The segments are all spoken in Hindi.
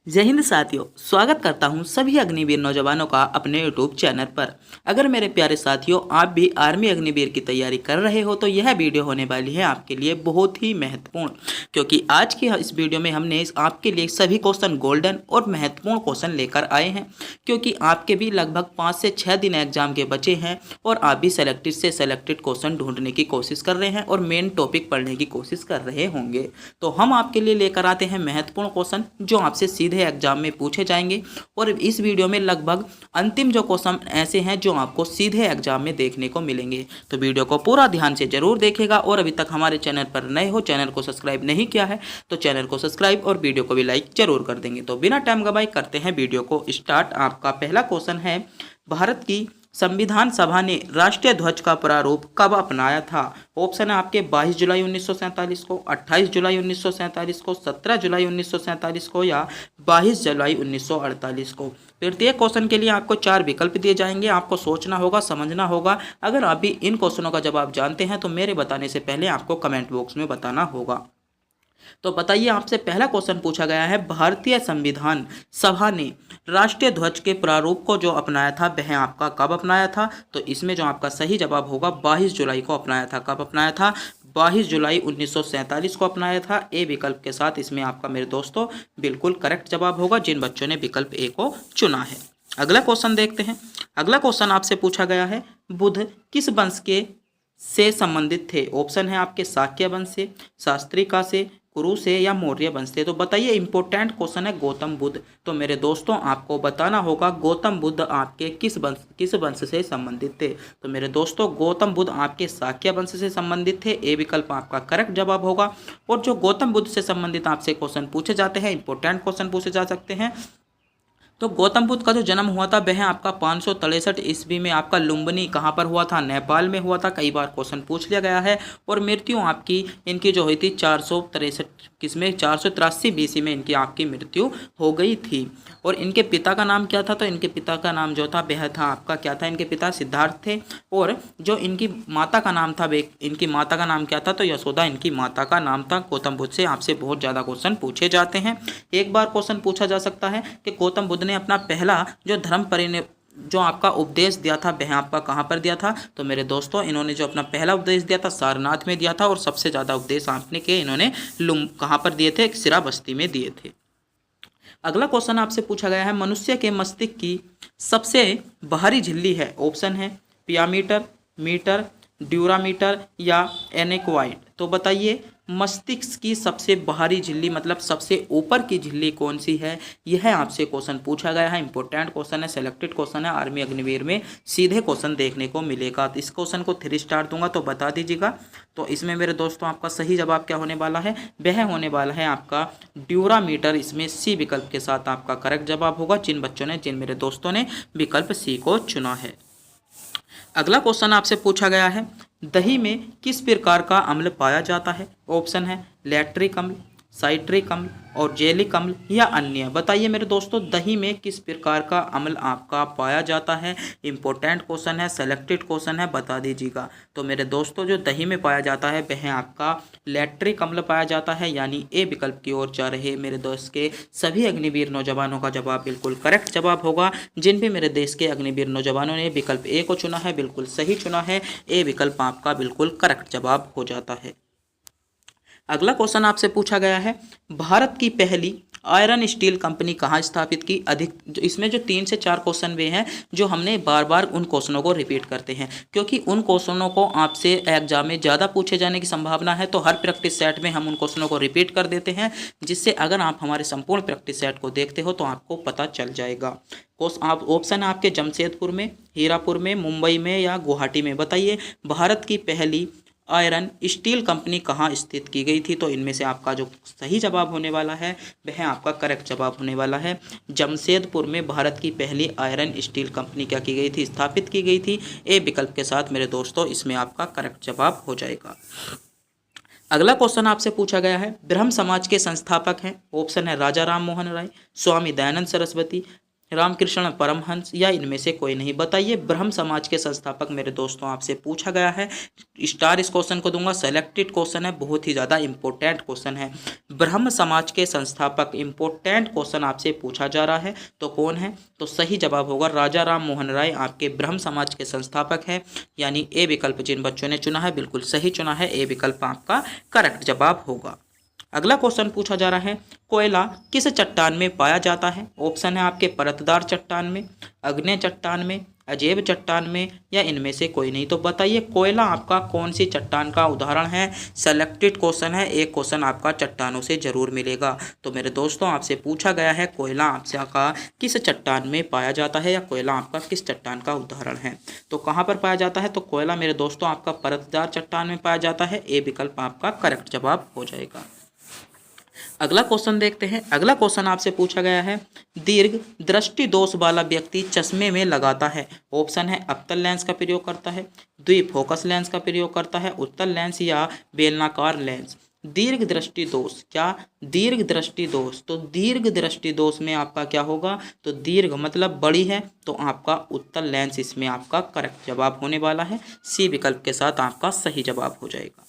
जय हिंद साथियों, स्वागत करता हूं सभी अग्निवीर नौजवानों का अपने यूट्यूब चैनल पर। अगर मेरे प्यारे साथियों आप भी आर्मी अग्निवीर की तैयारी कर रहे हो तो यह वीडियो होने वाली है आपके लिए बहुत ही महत्वपूर्ण, क्योंकि आज की इस वीडियो में हमने आपके लिए सभी क्वेश्चन गोल्डन और महत्वपूर्ण क्वेश्चन लेकर आए हैं। क्योंकि आपके भी लगभग 5 से 6 दिन एग्जाम के बचे हैं और आप भी सेलेक्टेड से सेलेक्टेड क्वेश्चन ढूंढने की कोशिश कर रहे हैं और मेन टॉपिक पढ़ने की कोशिश कर रहे होंगे। तो हम आपके लिए लेकर आते हैं महत्वपूर्ण क्वेश्चन जो आपसे सीधे एग्जाम में पूछे जाएंगे। और इस वीडियो में लगभग अंतिम जो क्वेश्चन ऐसे हैं जो आपको सीधे एग्जाम में देखने को मिलेंगे। तो वीडियो को पूरा ध्यान से जरूर देखेगा और अभी तक हमारे चैनल पर नए हो, चैनल को सब्सक्राइब नहीं किया है तो चैनल को सब्सक्राइब और वीडियो को भी लाइक जरूर कर देंगे। तो बिना टाइम गवाए करते हैं वीडियो को स्टार्ट। आपका पहला क्वेश्चन है, भारत की संविधान सभा ने राष्ट्रीय ध्वज का प्रारूप कब अपनाया था? ऑप्शन है आपके 22 जुलाई 1947 को, 28 जुलाई 1947 को, 17 जुलाई 1947 को या 22 जुलाई 1948 को। प्रत्येक क्वेश्चन के लिए आपको 4 विकल्प दिए जाएंगे। आपको सोचना होगा, समझना होगा। अगर आप भी इन क्वेश्चनों का जवाब जानते हैं तो मेरे बताने से पहले आपको कमेंट बॉक्स में बताना होगा। तो बताइए, आपसे पहला क्वेश्चन पूछा गया है, भारतीय संविधान सभा ने राष्ट्रीय ध्वज के प्रारूप को जो अपनाया था वह आपका कब अपनाया था? तो इसमें जो आपका सही जवाब होगा 22 जुलाई को अपनाया था। कब अपनाया था? 22 जुलाई 1947 को अपनाया था। ए विकल्प के साथ इसमें आपका मेरे दोस्तों बिल्कुल करेक्ट जवाब होगा जिन बच्चों ने विकल्प ए को चुना है। अगला क्वेश्चन देखते हैं। अगला क्वेश्चन आपसे पूछा गया है, बुद्ध किस वंश के से संबंधित थे? ऑप्शन है आपके शाक्य वंश से, शास्त्रिका से, कुरु से या मौर्य वंश से। तो बताइए, इंपॉर्टेंट क्वेश्चन है गौतम बुद्ध। तो मेरे दोस्तों आपको बताना होगा गौतम बुद्ध आपके किस वंश से संबंधित थे? तो मेरे दोस्तों गौतम बुद्ध आपके शाक्य वंश से संबंधित थे। ए विकल्प आपका करेक्ट जवाब होगा। और जो गौतम बुद्ध से संबंधित आपसे क्वेश्चन पूछे जाते हैं, इंपॉर्टेंट क्वेश्चन पूछे जा सकते हैं। तो गौतम बुद्ध का जो जन्म हुआ था वह आपका 563 ईस्वी में आपका लुम्बिनी कहाँ पर हुआ था? नेपाल में हुआ था। कई बार क्वेश्चन पूछ लिया गया है। और मृत्यु आपकी इनकी जो हुई थी 463 किसमें 483 बीसी में इनकी आपकी मृत्यु हो गई थी। और इनके पिता का नाम क्या था? तो इनके पिता का नाम जो था वह था आपका क्या था? इनके पिता सिद्धार्थ थे। और जो इनकी माता का नाम था इनकी माता का नाम क्या था? तो यशोदा इनकी माता का नाम था। गौतम बुद्ध से आपसे बहुत ज़्यादा क्वेश्चन पूछे जाते हैं। एक बार क्वेश्चन पूछा जा सकता है कि गौतम बुद्ध ने अपना पहला जो जो आपका उपदेश दिया था वह आपका कहाँ पर दिया था? तो मेरे दोस्तों इन्होंने जो अपना पहला उपदेश दिया था सारनाथ में दिया था। और सबसे ज़्यादा उपदेश आपने के इन्होंने कहाँ पर दिए थे? सिराबस्ती में दिए थे। अगला क्वेश्चन आपसे पूछा गया है, मनुष्य के मस्तिष्क की सबसे बाहरी झिल्ली है। ऑप्शन है पियामीटर, मीटर, ड्यूरामीटर या एनेक्वाइड। तो बताइए, मस्तिष्क की सबसे बाहरी झिल्ली मतलब सबसे ऊपर की झिल्ली कौन सी है? यह आपसे क्वेश्चन पूछा गया है। इंपॉर्टेंट क्वेश्चन है, सेलेक्टेड क्वेश्चन है। आर्मी अग्निवीर में सीधे क्वेश्चन देखने को मिलेगा। तो इस क्वेश्चन को 3 स्टार दूंगा तो बता दीजिएगा। तो इसमें मेरे दोस्तों आपका सही जवाब क्या होने वाला है? वह होने वाला है आपका ड्यूरामीटर। इसमें सी विकल्प के साथ आपका करेक्ट जवाब होगा जिन मेरे दोस्तों ने विकल्प सी को चुना है। अगला क्वेश्चन आपसे पूछा गया है, दही में किस प्रकार का अम्ल पाया जाता है? ऑप्शन है लैक्टिक अम्ल, साइट्रिक अम्ल और जेलिक अम्ल या अन्य। बताइए मेरे दोस्तों, दही में किस प्रकार का अम्ल आपका पाया जाता है? इंपॉर्टेंट क्वेश्चन है, सेलेक्टेड क्वेश्चन है, बता दीजिएगा। तो मेरे दोस्तों जो दही में पाया जाता है वह आपका लैक्टिक अम्ल पाया जाता है, यानी ए विकल्प की ओर जा रहे मेरे दोस्त के सभी अग्निवीर नौजवानों का जवाब बिल्कुल करेक्ट जवाब होगा। जिन भी मेरे देश के अग्निवीर नौजवानों ने विकल्प ए को चुना है बिल्कुल सही चुना है। ए विकल्प आपका बिल्कुल करेक्ट जवाब हो जाता है। अगला क्वेश्चन आपसे पूछा गया है, भारत की पहली आयरन स्टील कंपनी कहाँ स्थापित की? इसमें जो 3 से 4 क्वेश्चन वे हैं जो हमने बार बार उन क्वेश्चनों को रिपीट करते हैं, क्योंकि उन क्वेश्चनों को आपसे एग्जाम में ज़्यादा पूछे जाने की संभावना है। तो हर प्रैक्टिस सेट में हम उन क्वेश्चनों को रिपीट कर देते हैं, जिससे अगर आप हमारे संपूर्ण प्रैक्टिस सेट को देखते हो तो आपको पता चल जाएगा। आप ऑप्शन है आपके जमशेदपुर में, हीरापुर में, मुंबई में या गुवाहाटी में। बताइए, भारत की पहली आयरन स्टील कंपनी कहाँ स्थित की गई थी? तो इनमें से आपका जो सही जवाब होने वाला है वह आपका करेक्ट जवाब होने वाला है। जमशेदपुर में भारत की पहली आयरन स्टील कंपनी क्या की गई थी? स्थापित की गई थी। ए विकल्प के साथ मेरे दोस्तों इसमें आपका करेक्ट जवाब हो जाएगा। अगला क्वेश्चन आपसे पूछा गया है, ब्रह्म समाज के संस्थापक हैं। ऑप्शन है राजा राम मोहन राय, स्वामी दयानंद सरस्वती, रामकृष्ण परमहंस या इनमें से कोई नहीं। बताइए ब्रह्म समाज के संस्थापक मेरे दोस्तों आपसे पूछा गया है। स्टार इस क्वेश्चन को दूंगा, सेलेक्टेड क्वेश्चन है, बहुत ही ज़्यादा इंपॉर्टेंट क्वेश्चन है। ब्रह्म समाज के संस्थापक, इंपॉर्टेंट क्वेश्चन आपसे पूछा जा रहा है, तो कौन है? तो सही जवाब होगा राजा राम मोहन राय आपके ब्रह्म समाज के संस्थापक है, यानी ए विकल्प जिन बच्चों ने चुना है बिल्कुल सही चुना है, ए विकल्प आपका करेक्ट जवाब होगा। अगला क्वेश्चन पूछा जा रहा है, कोयला किस चट्टान में पाया जाता है? ऑप्शन है आपके परतदार चट्टान में, अग्नेय चट्टान में, अजैब चट्टान में या इनमें से कोई नहीं। तो बताइए कोयला आपका कौन सी चट्टान का उदाहरण है? सेलेक्टेड क्वेश्चन है, एक क्वेश्चन आपका चट्टानों से जरूर मिलेगा। तो मेरे दोस्तों आपसे पूछा गया है कोयला आपसे का किस चट्टान में पाया जाता है, या कोयला आपका किस चट्टान का उदाहरण है? तो कहाँ पर पाया जाता है? तो कोयला मेरे दोस्तों आपका परतदार चट्टान में पाया जाता है, ए विकल्प आपका करेक्ट जवाब हो जाएगा। अगला क्वेश्चन देखते हैं। अगला क्वेश्चन आपसे पूछा गया है, दीर्घ दृष्टि दोष वाला व्यक्ति चश्मे में लगाता है। ऑप्शन है अवतल लेंस का प्रयोग करता है, द्विफोकस लेंस का प्रयोग करता है, उत्तल लेंस या बेलनाकार लेंस। दीर्घ दृष्टि दोष, क्या दीर्घ दृष्टि दोष? तो दीर्घ दृष्टि दोष में आपका क्या होगा? तो दीर्घ मतलब बड़ी है, तो आपका उत्तल लेंस इसमें आपका करेक्ट जवाब होने वाला है, सी विकल्प के साथ आपका सही जवाब हो जाएगा।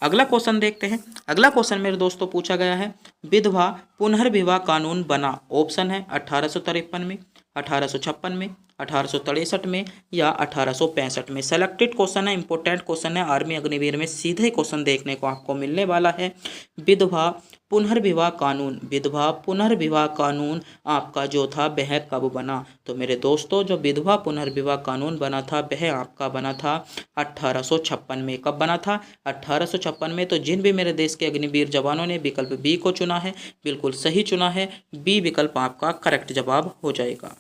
अगला क्वेश्चन देखते हैं। अगला क्वेश्चन मेरे दोस्तों पूछा गया है, विधवा पुनर्विवाह कानून बना। ऑप्शन है 1853 में, 1856 में, 1863 में या 1865 में। सेलेक्टेड क्वेश्चन है, इंपॉर्टेंट क्वेश्चन है, आर्मी अग्निवीर में सीधे क्वेश्चन देखने को आपको मिलने वाला है। विधवा पुनर्विवाह कानून, विधवा पुनर्विवाह कानून आपका जो था वह कब बना? तो मेरे दोस्तों जो विधवा पुनर्विवाह कानून बना था वह आपका बना था 1856 में। कब बना था? 1856 में। तो जिन भी मेरे देश के अग्निवीर जवानों ने विकल्प बी को चुना है बिल्कुल सही चुना है, बी विकल्प आपका करेक्ट जवाब हो जाएगा।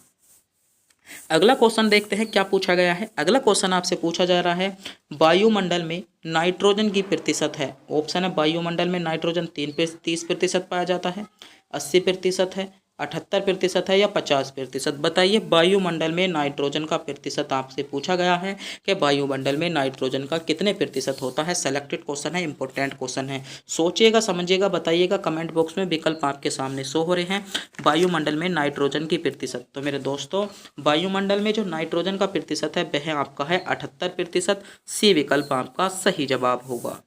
अगला क्वेश्चन देखते हैं क्या पूछा गया है। अगला क्वेश्चन आपसे पूछा जा रहा है, वायुमंडल में नाइट्रोजन की प्रतिशत है। ऑप्शन है वायुमंडल में नाइट्रोजन 30% पाया जाता है, 80% है, 78% है या 50%। बताइए वायुमंडल में नाइट्रोजन का प्रतिशत आपसे पूछा गया है कि वायुमंडल में नाइट्रोजन का कितने प्रतिशत होता है। सेलेक्टेड क्वेश्चन है, इंपॉर्टेंट क्वेश्चन है, सोचिएगा समझिएगा बताइएगा। कमेंट बॉक्स में विकल्प आपके सामने शो हो रहे हैं। वायुमंडल में नाइट्रोजन की प्रतिशत, तो मेरे दोस्तों वायुमंडल में जो नाइट्रोजन का प्रतिशत है वह आपका है 78%, सी विकल्प आपका सही जवाब होगा।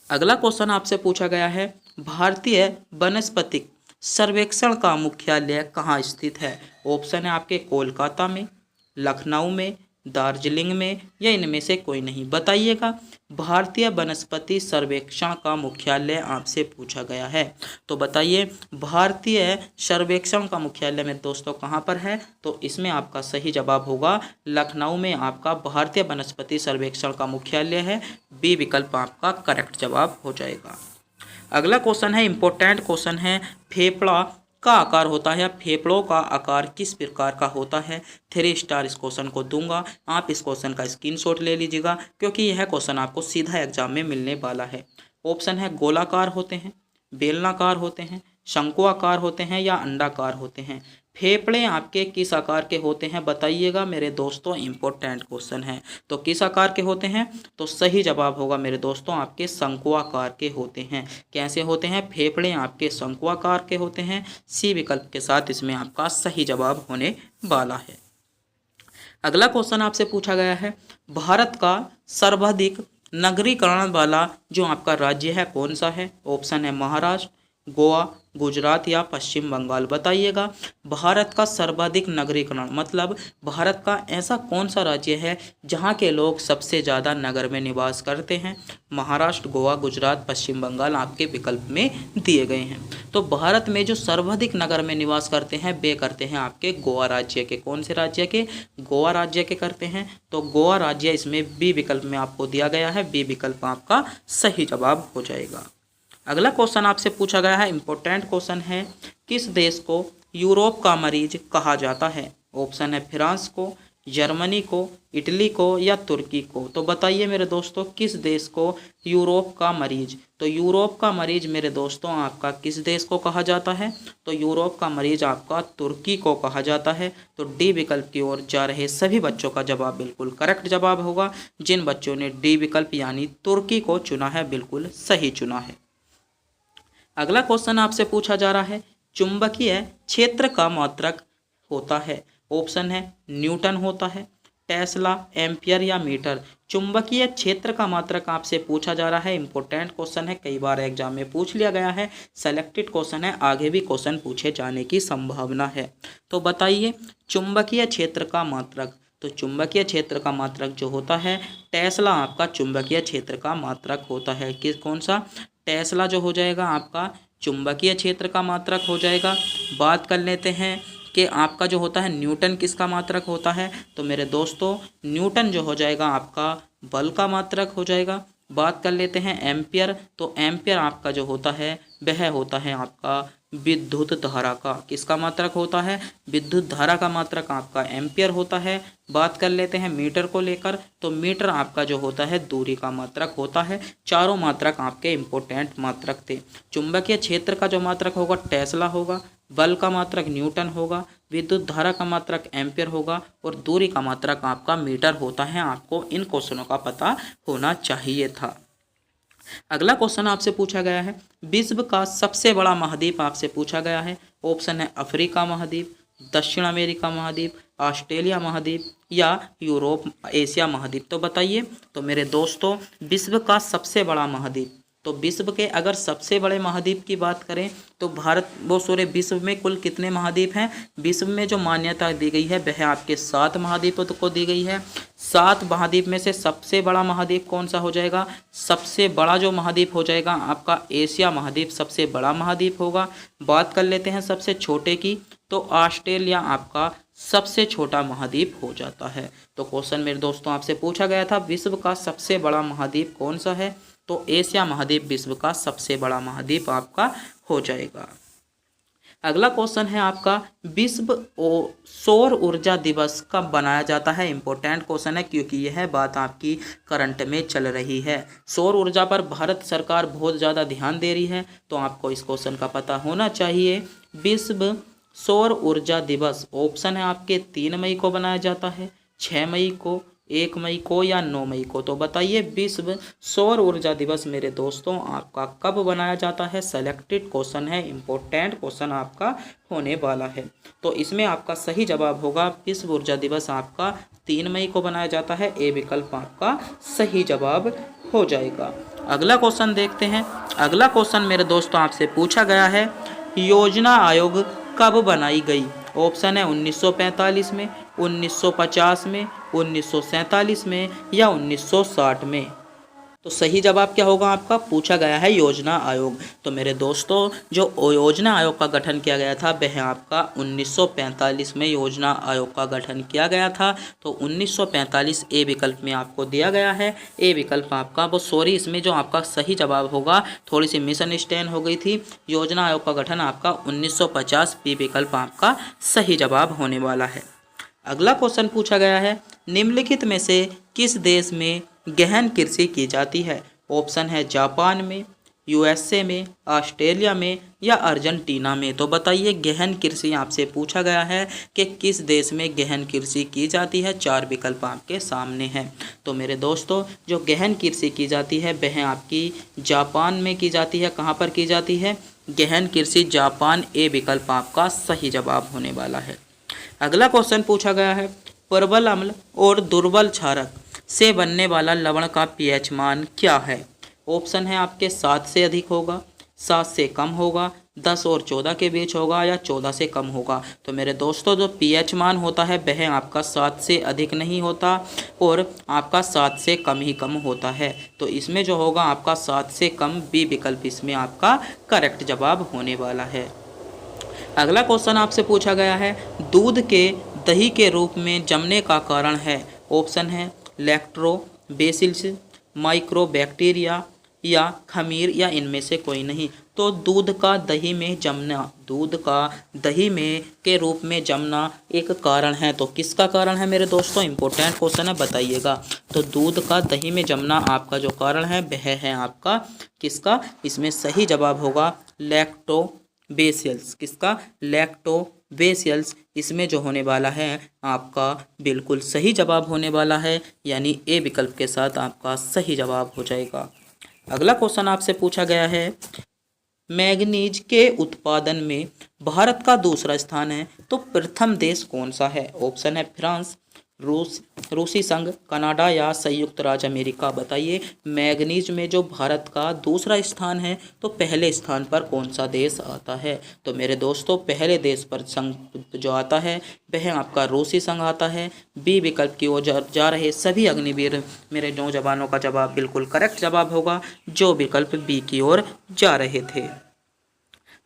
अगला क्वेश्चन आपसे पूछा गया है, भारतीय वनस्पतिक सर्वेक्षण का मुख्यालय कहाँ स्थित है। ऑप्शन है आपके कोलकाता में, लखनऊ में, दार्जिलिंग में या इनमें से कोई नहीं। बताइएगा भारतीय वनस्पति सर्वेक्षण का मुख्यालय आपसे पूछा गया है, तो बताइए भारतीय सर्वेक्षण का मुख्यालय में दोस्तों कहाँ पर है? तो इसमें आपका सही जवाब होगा लखनऊ में आपका भारतीय वनस्पति सर्वेक्षण का मुख्यालय है, बी विकल्प आपका करेक्ट जवाब हो जाएगा। अगला क्वेश्चन है, इंपॉर्टेंट क्वेश्चन है, फेफड़ा का आकार होता है, फेफड़ों का आकार किस प्रकार का होता है? 3 स्टार इस क्वेश्चन को दूंगा, आप इस क्वेश्चन का स्क्रीनशॉट ले लीजिएगा क्योंकि यह क्वेश्चन आपको सीधा एग्जाम में मिलने वाला है। ऑप्शन है गोलाकार होते हैं, बेलनाकार होते हैं, शंकुआकार होते हैं या अंडाकार होते हैं। फेफड़े आपके किस आकार के होते हैं बताइएगा मेरे दोस्तों, इंपॉर्टेंट क्वेश्चन है। तो किस आकार के होते हैं? तो सही जवाब होगा मेरे दोस्तों आपके शंकुआकार के होते हैं। कैसे होते हैं? फेफड़े आपके शंकुआकार के होते हैं, सी विकल्प के साथ इसमें आपका सही जवाब होने वाला है। अगला क्वेश्चन आपसे पूछा गया है, भारत का सर्वाधिक नगरीकरण वाला जो आपका राज्य है कौन सा है? ऑप्शन है महाराष्ट्र, गोवा, गुजरात या पश्चिम बंगाल। बताइएगा भारत का सर्वाधिक नगरीकरण मतलब भारत का ऐसा कौन सा राज्य है जहां के लोग सबसे ज़्यादा नगर में निवास करते हैं? महाराष्ट्र, गोवा, गुजरात, पश्चिम बंगाल आपके विकल्प में दिए गए हैं। तो भारत में जो सर्वाधिक नगर में निवास करते हैं वे करते हैं आपके गोवा राज्य के। कौन से राज्य के? गोवा राज्य के करते हैं। तो गोवा राज्य इसमें बी विकल्प में आपको दिया गया है, बी विकल्प आपका सही जवाब हो जाएगा। अगला क्वेश्चन आपसे पूछा गया है, इंपॉर्टेंट क्वेश्चन है, किस देश को यूरोप का मरीज कहा जाता है? ऑप्शन है फ्रांस को, जर्मनी को, इटली को या तुर्की को। तो बताइए मेरे दोस्तों किस देश को यूरोप का मरीज? तो यूरोप का मरीज मेरे दोस्तों आपका किस देश को कहा जाता है? तो यूरोप का मरीज आपका तुर्की को कहा जाता है। तो डी विकल्प की ओर जा रहे सभी बच्चों का जवाब बिल्कुल करेक्ट जवाब होगा। जिन बच्चों ने डी विकल्प यानी तुर्की को चुना है बिल्कुल सही चुना है। अगला क्वेश्चन आपसे पूछा जा रहा है, चुंबकीय क्षेत्र का मात्रक होता है? ऑप्शन है न्यूटन होता है, टेस्ला, एम्पियर या मीटर। चुंबकीय क्षेत्र का मात्रक आपसे पूछा जा रहा है, इंपॉर्टेंट क्वेश्चन है, कई बार एग्जाम में पूछ लिया गया है, सेलेक्टेड क्वेश्चन है, आगे भी क्वेश्चन पूछे जाने की संभावना है। तो बताइए चुंबकीय क्षेत्र का मात्रक। तो चुंबकीय क्षेत्र का मात्रक जो होता है टेस्ला आपका चुंबकीय क्षेत्र का मात्रक होता है। किस कौन सा? टेस्ला जो हो जाएगा आपका चुंबकीय क्षेत्र का मात्रक हो जाएगा। बात कर लेते हैं कि आपका जो होता है न्यूटन किसका मात्रक होता है? तो मेरे दोस्तों न्यूटन जो हो जाएगा आपका बल का मात्रक हो जाएगा। बात कर लेते हैं एम्पियर। तो एम्पियर आपका जो होता है वह होता है आपका विद्युत धारा का। किसका मात्रक होता है? विद्युत धारा का मात्रक आपका एम्पियर होता है। बात कर लेते हैं मीटर को लेकर। तो मीटर आपका जो होता है दूरी का मात्रक होता है। चारों मात्रक आपके इम्पोर्टेंट मात्रक थे। चुंबकीय क्षेत्र का जो मात्रक होगा टेस्ला होगा, बल का मात्रक न्यूटन होगा, विद्युत धारा का मात्रक एम्पियर होगा और दूरी का मात्रक आपका मीटर होता है। आपको इन क्वेश्चनों का पता होना चाहिए था। अगला क्वेश्चन आपसे पूछा गया है विश्व का सबसे बड़ा महाद्वीप आपसे पूछा गया है। ऑप्शन है अफ्रीका महाद्वीप, दक्षिण अमेरिका महाद्वीप, ऑस्ट्रेलिया महाद्वीप या यूरोप एशिया महाद्वीप। तो बताइए तो मेरे दोस्तों विश्व का सबसे बड़ा महाद्वीप, तो विश्व के अगर सबसे बड़े महाद्वीप की बात करें तो विश्व में कुल कितने महाद्वीप हैं? विश्व में जो मान्यता दी गई है वह आपके 7 महाद्वीपों को दी गई है। 7 महाद्वीप में से सबसे बड़ा महाद्वीप कौन सा हो जाएगा? सबसे बड़ा जो महाद्वीप हो जाएगा आपका एशिया महाद्वीप सबसे बड़ा महाद्वीप होगा। बात कर लेते हैं सबसे छोटे की, तो ऑस्ट्रेलिया आपका सबसे छोटा महाद्वीप हो जाता है। तो क्वेश्चन मेरे दोस्तों आपसे पूछा गया था विश्व का सबसे बड़ा महाद्वीप कौन सा है? तो एशिया महाद्वीप विश्व का सबसे बड़ा महाद्वीप आपका हो जाएगा। अगला क्वेश्चन है आपका विश्व सौर ऊर्जा दिवस कब बनाया जाता है? इंपॉर्टेंट क्वेश्चन है क्योंकि यह बात आपकी करंट में चल रही है। सौर ऊर्जा पर भारत सरकार बहुत ज़्यादा ध्यान दे रही है, तो आपको इस क्वेश्चन का पता होना चाहिए। विश्व सौर ऊर्जा दिवस ऑप्शन है आपके 3 मई को बनाया जाता है, 6 मई को, 1 मई को या 9 मई को। तो बताइए विश्व सौर ऊर्जा दिवस मेरे दोस्तों आपका कब बनाया जाता है? सेलेक्टेड क्वेश्चन है, इंपॉर्टेंट क्वेश्चन आपका होने वाला है। तो इसमें आपका सही जवाब होगा विश्व ऊर्जा दिवस आपका 3 मई को बनाया जाता है। ए विकल्प आपका सही जवाब हो जाएगा। अगला क्वेश्चन देखते हैं। अगला क्वेश्चन मेरे दोस्तों आपसे पूछा गया है योजना आयोग कब बनाई गई? ऑप्शन है 1945 में, 1950 में, 1947 में या 1960 में। तो सही जवाब क्या होगा आपका? पूछा गया है योजना आयोग। तो मेरे दोस्तों जो योजना आयोग का गठन किया गया था वह आपका 1945 में योजना आयोग का गठन किया गया था। तो 1945 ए विकल्प में आपको दिया गया है। ए विकल्प आपका इसमें जो आपका सही जवाब होगा थोड़ी सी मिसअंडरस्टैंड हो गई थी। योजना आयोग का गठन आपका 1950 बी विकल्प आपका सही जवाब होने वाला है। अगला क्वेश्चन पूछा गया है निम्नलिखित में से किस देश में गहन कृषि की जाती है? ऑप्शन है जापान में, यूएसए में, ऑस्ट्रेलिया में या अर्जेंटीना में। तो बताइए गहन कृषि आपसे पूछा गया है कि किस देश में गहन कृषि की जाती है? 4 विकल्प आपके सामने हैं। तो मेरे दोस्तों जो गहन कृषि की जाती है वह आपकी जापान में की जाती है। कहाँ पर की जाती है? गहन कृषि जापान। ए विकल्प आपका सही जवाब होने वाला है। अगला क्वेश्चन पूछा गया है प्रबल अम्ल और दुर्बल क्षारक से बनने वाला लवण का पीएच मान क्या है? ऑप्शन है आपके 7 से अधिक होगा, 7 से कम होगा, 10 और 14 के बीच होगा या 14 से कम होगा। तो मेरे दोस्तों जो पीएच मान होता है वह आपका 7 से अधिक नहीं होता और आपका 7 से कम ही कम होता है। तो इसमें जो होगा आपका 7 से कम बी विकल्प इसमें आपका करेक्ट जवाब होने वाला है। अगला क्वेश्चन आपसे पूछा गया है दूध के दही के रूप में जमने का कारण है। ऑप्शन है लैक्टोबैसिलस, माइक्रोबैक्टीरिया या खमीर या इनमें से कोई नहीं। तो दूध का दही में जमना, दूध का दही में के रूप में जमना एक कारण है। तो किसका कारण है मेरे दोस्तों? इंपॉर्टेंट क्वेश्चन है, बताइएगा। तो दूध का दही में जमना आपका जो कारण है वह है आपका किसका? इसमें सही जवाब होगा लैक्टोबैसिलस। किसका? लैक्टोबैसिलस इसमें जो होने वाला है आपका बिल्कुल सही जवाब होने वाला है, यानी ए विकल्प के साथ आपका सही जवाब हो जाएगा। अगला क्वेश्चन आपसे पूछा गया है मैग्नीज के उत्पादन में भारत का दूसरा स्थान है तो प्रथम देश कौन सा है? ऑप्शन है फ्रांस, रूसी संघ, कनाडा या संयुक्त राज्य अमेरिका। बताइए मैग्नीज में जो भारत का दूसरा स्थान है तो पहले स्थान पर कौन सा देश आता है? तो मेरे दोस्तों पहले देश पर संघ जो आता है वह आपका रूसी संघ आता है। बी विकल्प की ओर जा रहे सभी अग्निवीर मेरे नौजवानों का जवाब बिल्कुल करेक्ट जवाब होगा, जो विकल्प बी की ओर जा रहे थे।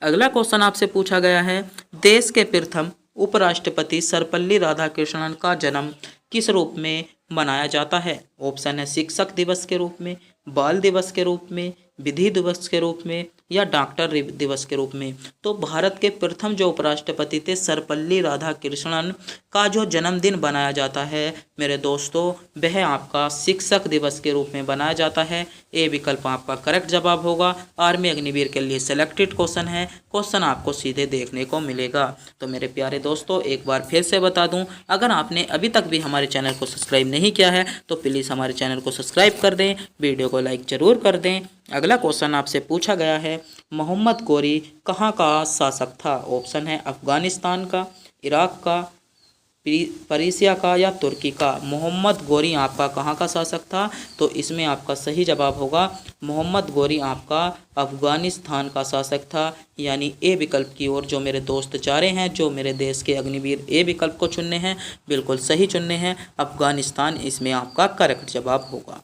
अगला क्वेश्चन आपसे पूछा गया है, देश के प्रथम उपराष्ट्रपति सर्वपल्ली राधाकृष्णन का जन्म किस रूप में मनाया जाता है? ऑप्शन है शिक्षक दिवस के रूप में, बाल दिवस के रूप में, विधि दिवस के रूप में या डॉक्टर दिवस के रूप में। तो भारत के प्रथम जो उपराष्ट्रपति थे सर्वपल्ली राधाकृष्णन का जो जन्मदिन बनाया जाता है मेरे दोस्तों वह आपका शिक्षक दिवस के रूप में बनाया जाता है। ए विकल्प आपका करेक्ट जवाब होगा। आर्मी अग्निवीर के लिए सिलेक्टेड क्वेश्चन है, क्वेश्चन आपको सीधे देखने को मिलेगा। तो मेरे प्यारे दोस्तों एक बार फिर से बता दूं, अगर आपने अभी तक भी हमारे चैनल को सब्सक्राइब नहीं किया है तो प्लीज़ हमारे चैनल को सब्सक्राइब कर दें, वीडियो को लाइक जरूर कर दें। अगला क्वेश्चन आपसे पूछा गया है, मोहम्मद गोरी कहाँ का शासक था? ऑप्शन है अफगानिस्तान का, इराक का, पर्सिया का या तुर्की का। मोहम्मद गोरी आपका कहाँ का शासक था? तो इसमें आपका सही जवाब होगा मोहम्मद गोरी आपका अफगानिस्तान का शासक था, यानी ए विकल्प की ओर जो मेरे दोस्त जा रहे हैं, जो मेरे देश के अग्निवीर ए विकल्प को चुनने हैं बिल्कुल सही चुनने हैं, अफगानिस्तान इसमें आपका करेक्ट जवाब होगा।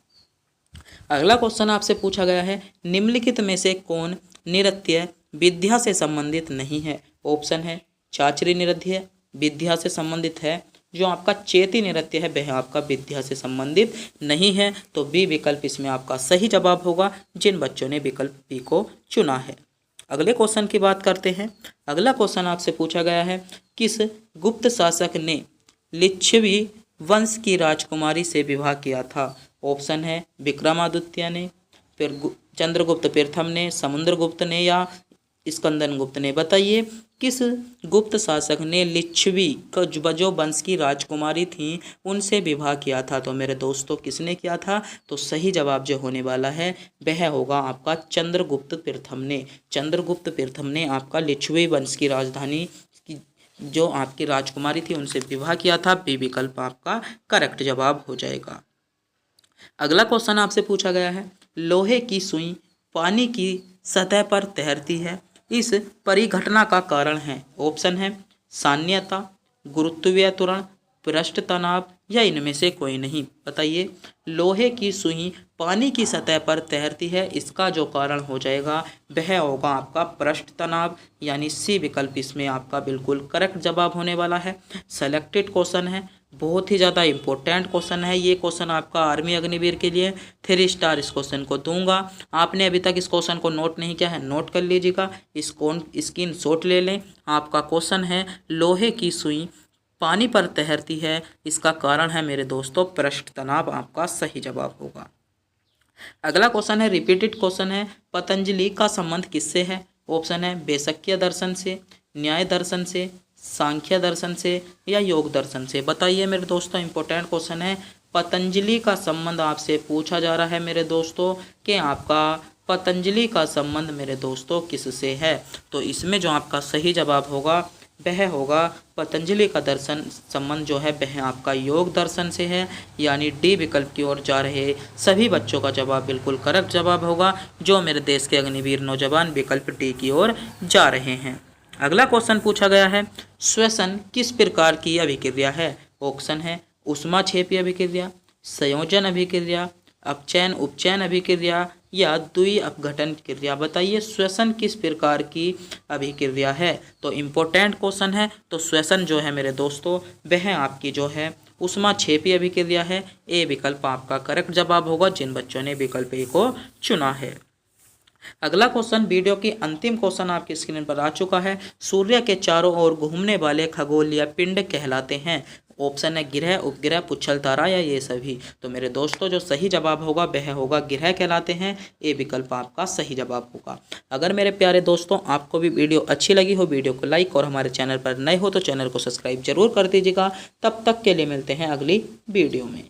अगला क्वेश्चन आपसे पूछा गया है, निम्नलिखित में से कौन नृत्य विद्या से संबंधित नहीं है? ऑप्शन है चाचरी नृत्य विद्या से संबंधित है, जो आपका चेती नृत्य है वह आपका विद्या से संबंधित नहीं है। तो बी विकल्प इसमें आपका सही जवाब होगा, जिन बच्चों ने विकल्प बी को चुना है। अगले क्वेश्चन की बात करते हैं। अगला क्वेश्चन आपसे पूछा गया है, किस गुप्त शासक ने लिच्छवी वंश की राजकुमारी से विवाह किया था? ऑप्शन है विक्रमादित्य ने, फिर चंद्रगुप्त प्रथम ने, समुद्रगुप्त ने या स्कंदन गुप्त ने। बताइए किस गुप्त शासक ने लिच्छवी जो वंश की राजकुमारी थी उनसे विवाह किया था? तो मेरे दोस्तों किसने किया था? तो सही जवाब जो होने वाला है वह होगा आपका चंद्रगुप्त प्रथम ने। चंद्रगुप्त प्रथम ने आपका लिच्छवी वंश की राजधानी की जो आपकी राजकुमारी थी उनसे विवाह किया था। बी विकल्प आपका करेक्ट जवाब हो जाएगा। अगला क्वेश्चन आपसे पूछा गया है, लोहे की सुई पानी की सतह पर तैरती है, इस परिघटना का कारण है? ऑप्शन है साम्यता, गुरुत्वीय त्वरण, पृष्ठ तनाव या इनमें से कोई नहीं। बताइए लोहे की सुई पानी की सतह पर तैरती है, इसका जो कारण हो जाएगा वह होगा आपका पृष्ठ तनाव, यानी सी विकल्प इसमें आपका बिल्कुल करेक्ट जवाब होने वाला है। सेलेक्टेड क्वेश्चन है, बहुत ही ज़्यादा इंपॉर्टेंट क्वेश्चन है ये क्वेश्चन आपका आर्मी अग्निवीर के लिए। 3 स्टार इस क्वेश्चन को दूंगा। आपने अभी तक इस क्वेश्चन को नोट नहीं किया है नोट कर लीजिएगा, इसको स्क्रीन शॉट ले लें। आपका क्वेश्चन है लोहे की सुई पानी पर तैरती है, इसका कारण है मेरे दोस्तों पृष्ठ तनाव, आपका सही जवाब होगा। अगला क्वेश्चन है रिपीटेड क्वेश्चन है, पतंजलि का संबंध किससे है? ऑप्शन है वैशक्य दर्शन से, न्याय दर्शन से, सांख्य दर्शन से या योग दर्शन से। बताइए मेरे दोस्तों इंपॉर्टेंट क्वेश्चन है, पतंजलि का संबंध आपसे पूछा जा रहा है मेरे दोस्तों कि आपका पतंजलि का संबंध मेरे दोस्तों किससे है? तो इसमें जो आपका सही जवाब होगा वह होगा पतंजलि का दर्शन संबंध जो है वह आपका योग दर्शन से है, यानी डी विकल्प की ओर जा रहे सभी बच्चों का जवाब बिल्कुल करेक्ट जवाब होगा, जो मेरे देश के अग्निवीर नौजवान विकल्प डी की ओर जा रहे हैं। अगला क्वेश्चन पूछा गया है, श्वसन किस प्रकार की अभिक्रिया है? ऑप्शन है ऊष्माक्षेपी अभिक्रिया, संयोजन अभिक्रिया, अपचयन उपचयन अभिक्रिया या द्वि अपघटन क्रिया। बताइए श्वसन किस प्रकार की अभिक्रिया है? तो इम्पोर्टेंट क्वेश्चन है। तो श्वसन जो है मेरे दोस्तों वह आपकी जो है ऊष्माक्षेपी अभिक्रिया है। ए विकल्प आपका करेक्ट जवाब होगा, जिन बच्चों ने विकल्प ए को चुना है। अगला क्वेश्चन वीडियो की अंतिम क्वेश्चन आपकी स्क्रीन पर आ चुका है, सूर्य के चारों ओर घूमने वाले खगोलीय पिंड कहलाते हैं? ऑप्शन है ग्रह, उपग्रह, पुच्छल तारा या ये सभी। तो मेरे दोस्तों जो सही जवाब होगा वह होगा ग्रह कहलाते हैं। ए विकल्प आपका सही जवाब होगा। अगर मेरे प्यारे दोस्तों आपको भी वीडियो अच्छी लगी हो, वीडियो को लाइक और हमारे चैनल पर नए हो तो चैनल को सब्सक्राइब जरूर कर दीजिएगा। तब तक के लिए मिलते हैं अगली वीडियो में।